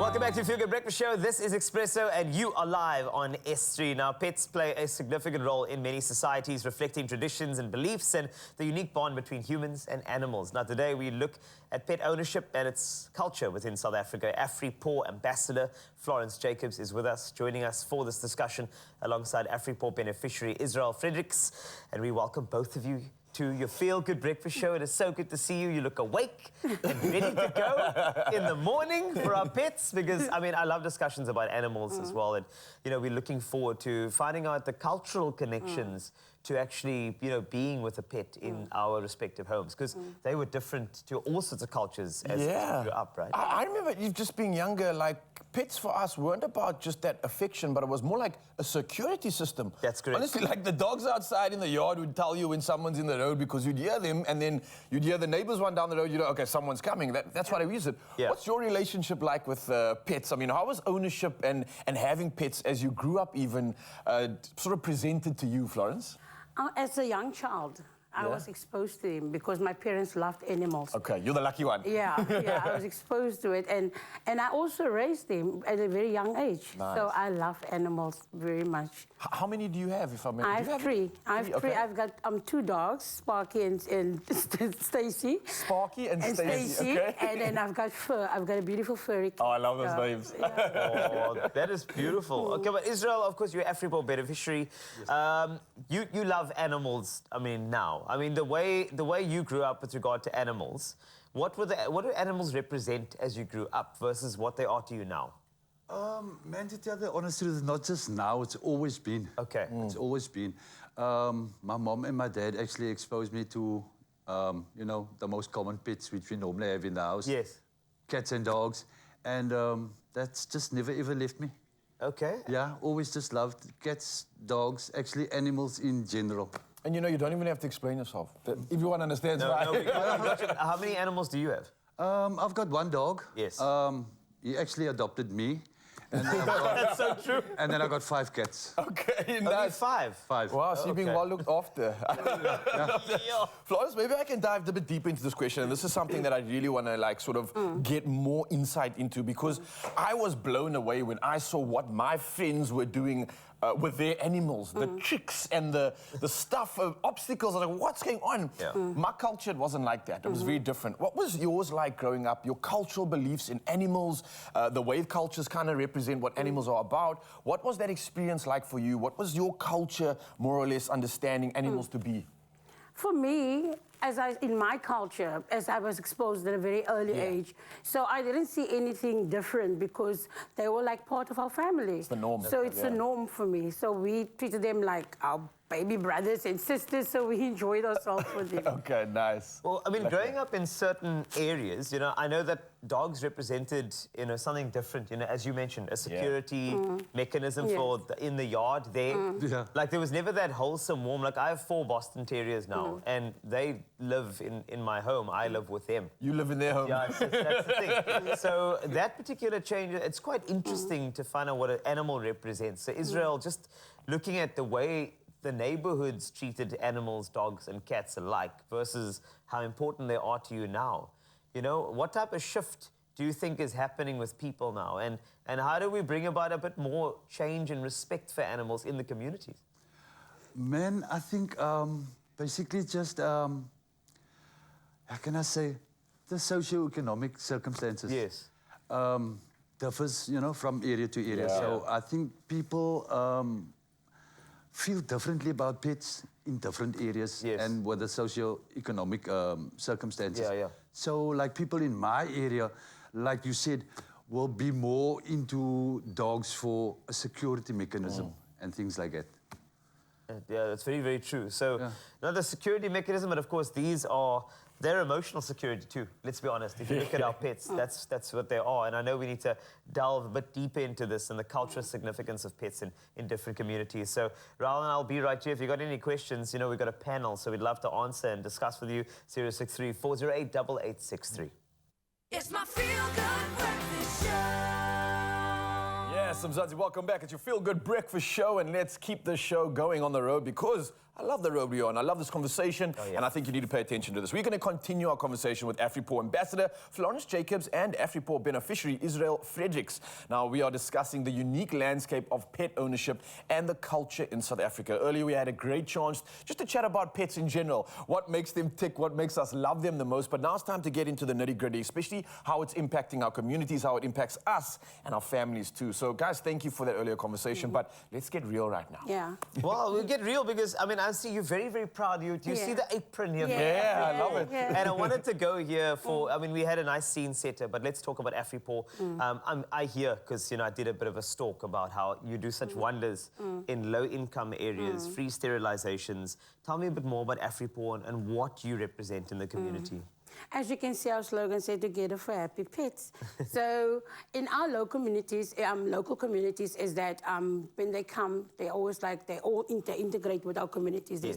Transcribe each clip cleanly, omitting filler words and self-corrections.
Welcome back to Feel Good Breakfast Show. This is Expresso and you are live on S3. Now, pets play a significant role in many societies, reflecting traditions and beliefs and the unique bond between humans and animals. Now, today we look at pet ownership and its culture within South Africa. AfriPaw Ambassador Florence Jacobs is with us, joining us for this discussion alongside AfriPaw beneficiary Israel Fredericks. And we welcome both of you to your Feel Good Breakfast Show. It is so good to see you. You look awake and ready to go in the morning for our pets because, I mean, I love discussions about animals as well. And, you know, we're looking forward to finding out the cultural connections to actually, you know, being with a pet in our respective homes because they were different to all sorts of cultures as we grew up, right? I remember you just being younger, like, pets for us weren't about just that affection, but it was more like a security system. That's correct. Honestly, like the dogs outside in the yard would tell you when someone's in the road because you'd hear them, and then you'd hear the neighbors one down the road, you know, okay, someone's coming. That's why I use it. Yeah. What's your relationship like with pets? I mean, how was ownership and having pets as you grew up even sort of presented to you, Florence? As a young child, I was exposed to him because my parents loved animals. Okay, you're the lucky one. Yeah, I was exposed to it. And I also raised him at a very young age. Nice. So I love animals very much. How many do you have, if I may? I have three. I've got two dogs, Sparky and Stacy. Sparky and Stacy, okay. And then I've got fur. I've got a beautiful furry cat. Oh, I love those names. Yeah. Oh, that is beautiful. Okay, but Israel, of course, you're AfriPaw beneficiary. Yes. You love animals, I mean, now. I mean, the way you grew up with regard to animals, what do animals represent as you grew up versus what they are to you now? Man, to tell the honest truth, not just now, it's always been. Okay. It's always been. My mom and my dad actually exposed me to, you know, the most common pets which we normally have in the house. Yes. Cats and dogs. And that's just never ever left me. Okay. Yeah, always just loved cats, dogs, actually animals in general. And you know, you don't even have to explain yourself. Everyone understands why. No, how many animals do you have? I've got one dog. Yes. He actually adopted me. And That's so true. And then I got 5 cats. Okay, Only nice. 5? 5. Wow, so you're being Okay. well looked after. Florence, maybe I can dive a bit deeper into this question. And this is something that I really want to, like, sort of get more insight into because I was blown away when I saw what my friends were doing with their animals, the tricks and the stuff, obstacles. I was like, what's going on? Yeah. My culture, it wasn't like that. It was very different. What was yours like growing up? Your cultural beliefs in animals, the way cultures kind of represent what animals are about. What was that experience like for you? What was your culture, more or less, understanding animals to be? For me, in my culture, as I was exposed at a very early age, so I didn't see anything different because they were like part of our family. It's the norm. So it's the norm for me. So we treated them like our baby brothers and sisters, so we enjoyed ourselves with them. Okay, nice. Well, I mean, growing up in certain areas, you know, I know that dogs represented, you know, something different, you know, as you mentioned, a security mechanism for in the yard there. Yeah. Like, there was never that wholesome, warm, like, I have 4 Boston Terriers now, and they live in my home. I live with them. You live in their home. Yeah, that's the thing. So that particular change, it's quite interesting to find out what an animal represents. So Israel, just looking at the way the neighborhoods treated animals, dogs and cats alike versus how important they are to you now. You know, what type of shift do you think is happening with people now? And how do we bring about a bit more change and respect for animals in the communities? Man, I think basically just, how can I say, the socio-economic circumstances. Yes. Differs, you know, from area to area. Yeah. So I think people feel differently about pets in different areas and with the socio-economic circumstances. Yeah. So like people in my area, like you said, will be more into dogs for a security mechanism and things like that. Yeah, that's very, very true. So, the security mechanism, but of course, they're emotional security too. Let's be honest. If you look at our pets, that's what they are. And I know we need to delve a bit deeper into this and the cultural significance of pets in different communities. So, Raul and I'll be right here. If you've got any questions, you know, we've got a panel, so we'd love to answer and discuss with you. 063-408-8863. It's my Feel Good Breakfast Show. Yes, Mzansi, welcome back. It's your Feel Good Breakfast Show, and let's keep the show going on the road because I love the road we're on. I love this conversation, and I think you need to pay attention to this. We're going to continue our conversation with AfriPaw Ambassador Florence Jacobs and AfriPaw beneficiary Israel Fredericks. Now, we are discussing the unique landscape of pet ownership and the culture in South Africa. Earlier, we had a great chance just to chat about pets in general, what makes them tick, what makes us love them the most. But now it's time to get into the nitty-gritty, especially how it's impacting our communities, how it impacts us and our families too. So, guys, thank you for that earlier conversation, but let's get real right now. Yeah. Well, we'll get real because, I mean, I see you're very, very proud. You see the apron here. Yeah, I love it. Yeah. And I wanted to go here for, I mean, we had a nice scene setter, but let's talk about AfriPaw. I hear, because, you know, I did a bit of a stalk about how you do such wonders in low-income areas, free sterilizations. Tell me a bit more about AfriPaw and what you represent in the community. As you can see, our slogan says "Together for Happy Pets." So, in our local communities, is that when they come, they always like they all integrate with our communities. They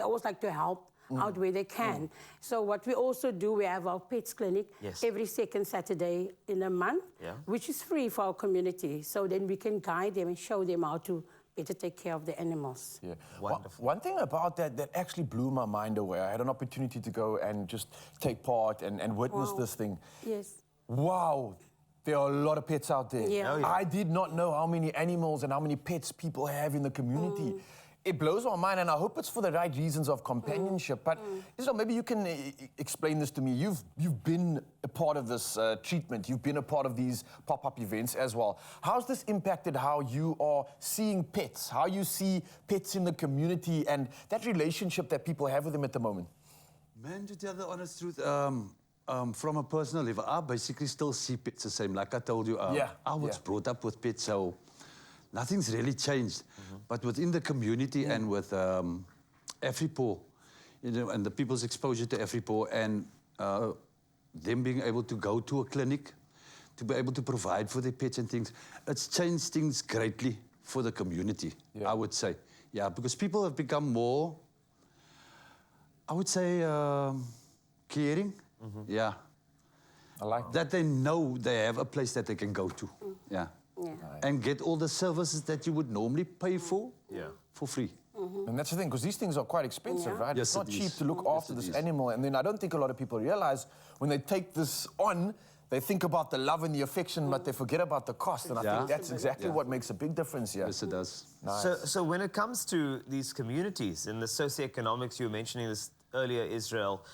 always like to help out where they can. So, what we also do, we have our pets clinic every second Saturday in a month, which is free for our community. So then we can guide them and show them how to better take care of the animals. Yeah, wonderful. One thing about that actually blew my mind away. I had an opportunity to go and just take part and witness this thing. Yes. Wow, there are a lot of pets out there. Yeah. I did not know how many animals and how many pets people have in the community. It blows my mind, and I hope it's for the right reasons of companionship. But Israel, maybe you can explain this to me. You've been a part of this treatment. You've been a part of these pop-up events as well. How's this impacted how you are seeing pets, how you see pets in the community, and that relationship that people have with them at the moment? Man, to tell the honest truth, from a personal level, I basically still see pets the same. Like I told you, I was brought up with pets, so nothing's really changed. But within the community and with AfriPaw, you know, and the people's exposure to AfriPaw and them being able to go to a clinic, to be able to provide for their pets and things, it's changed things greatly for the community, I would say. Yeah, because people have become more, I would say, caring. Yeah. I like that. They know they have a place that they can go to. Yeah. And get all the services that you would normally pay for free. And that's the thing, because these things are quite expensive, right? Yes, it's not it cheap is. to look after this animal. And then I don't think a lot of people realize when they take this on, they think about the love and the affection, but they forget about the cost. And I think that's exactly what makes a big difference here. Yes, it does. Nice. So when it comes to these communities and the socioeconomics, you were mentioning this earlier, Israel,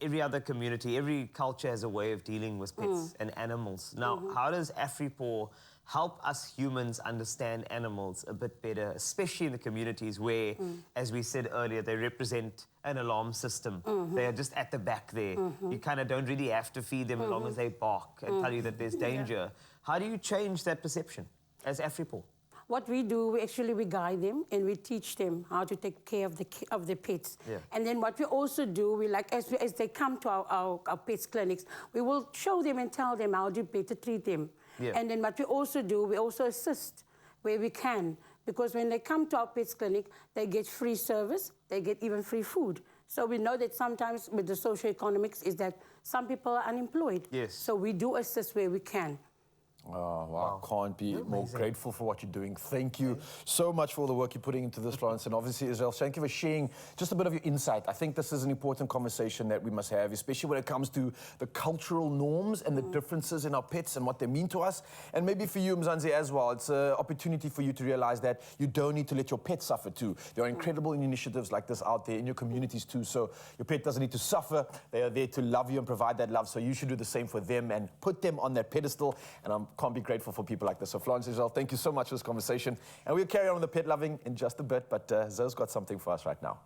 every other community, every culture has a way of dealing with pets and animals. Now, how does AfriPaw help us humans understand animals a bit better, especially in the communities where, as we said earlier, they represent an alarm system. They are just at the back there. You kind of don't really have to feed them as long as they bark and tell you that there's danger. How do you change that perception as AfriPaw? What we do, we guide them and we teach them how to take care of the pets. And then what we also do, as they come to our pets clinics, we will show them and tell them how to better treat them. And then what we also do, we also assist where we can. Because when they come to our pets clinic, they get free service, they get even free food. So we know that sometimes with the socioeconomics is that some people are unemployed. So we do assist where we can. Oh, wow. I can't be more grateful for what you're doing. Thank you so much for all the work you're putting into this, Florence. And obviously, Israel, thank you for sharing just a bit of your insight. I think this is an important conversation that we must have, especially when it comes to the cultural norms and the differences in our pets and what they mean to us. And maybe for you, Mzansi, as well, it's an opportunity for you to realize that you don't need to let your pet suffer too. There are incredible initiatives like this out there in your communities too. So your pet doesn't need to suffer. They are there to love you and provide that love. So you should do the same for them and put them on that pedestal. And I can't be grateful for people like this. So Florence, Israel, thank you so much for this conversation. And we'll carry on with the pet loving in just a bit, but Zoe's got something for us right now.